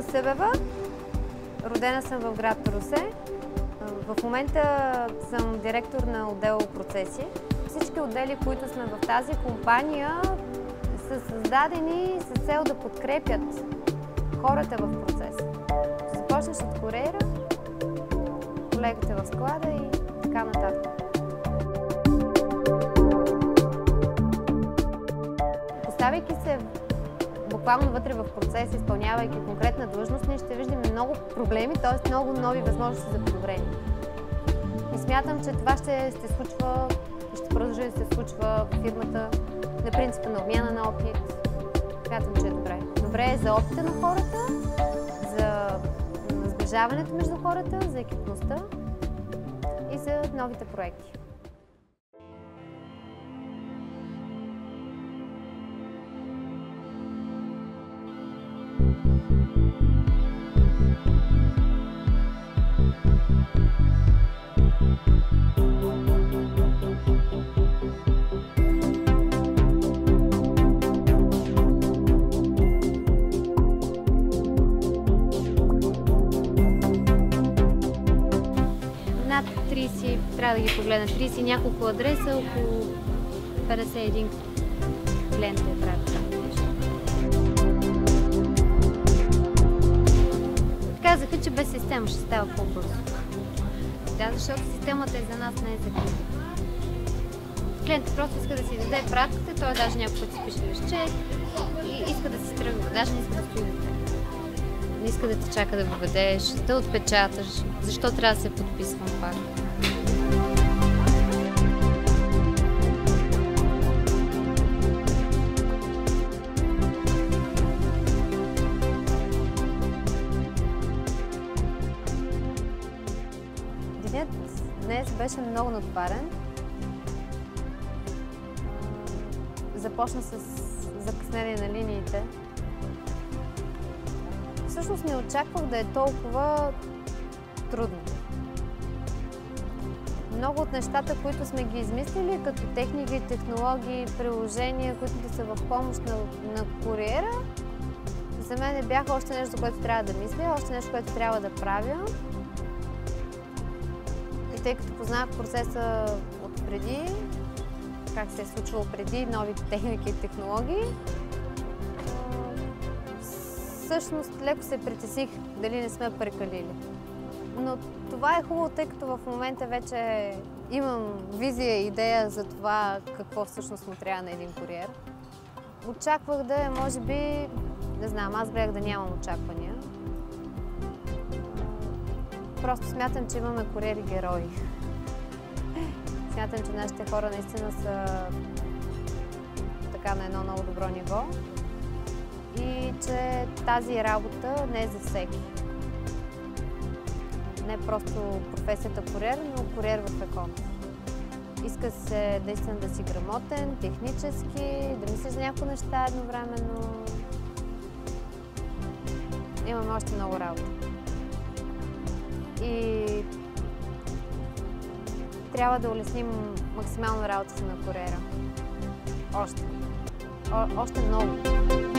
Диана Събева, родена съм в град Русе. В момента съм директор на отдел процеси. Всички отдели, които сме в тази компания, са създадени с цел да подкрепят хората в процеса. Започнеш от куриера, колегата в склада и така нататък. Поставяйки се буквално вътре в процес, изпълнявайки конкретна длъжност, ние ще виждаме много проблеми, т.е. много нови възможности за подобрение. И смятам, че това ще се случва и ще продължи да се случва в фирмата на принципа на обмяна на опит. Смятам, че е добре. Добре е за опита на хората, за сближаването между хората, за екипността и за новите проекти. Над 30, трябва да ги погледна, 30 няколко адреса, около 51 клиента е правил това нещо. Казаха, че без система ще става по-бързо. Да, защото системата е за нас, не е за клиента. Клиентът просто иска да си даде пратката, той даже някой път си пише листче и иска да си тръгва, даже не иска да стои до теб. Не иска да те чака да въведеш, да отпечаташ. Защо трябва да се подписвам пак? Денят днес беше много натоварен. Започна с закъснение на линиите. Всъщност не очаквах да е толкова трудно. Много от нещата, които сме ги измислили, като техники, технологии, приложения, които да са в помощ на куриера, за мен бяха още нещо, което трябва да мисля, още нещо, което трябва да правя. И тъй като познах процеса от преди, как се е случвало преди, новите техники и технологии, всъщност леко се притесних дали не сме прекалили. Но това е хубаво, тъй като в момента вече имам визия и идея за това какво всъщност му трябва на един куриер. Очаквах да е, може би, не знам, аз гледах да нямам очаквания. Просто смятам, че имаме куриери герои. Смятам, че нашите хора наистина са така на едно много добро ниво. И че тази работа не е за всеки. Не просто професията куриер, но куриер в ЕКОН. Иска се наистина да си грамотен, технически, да мислиш за някои неща едновременно. Имаме още много работа. И трябва да улесним максимално работата на куриера. Още много.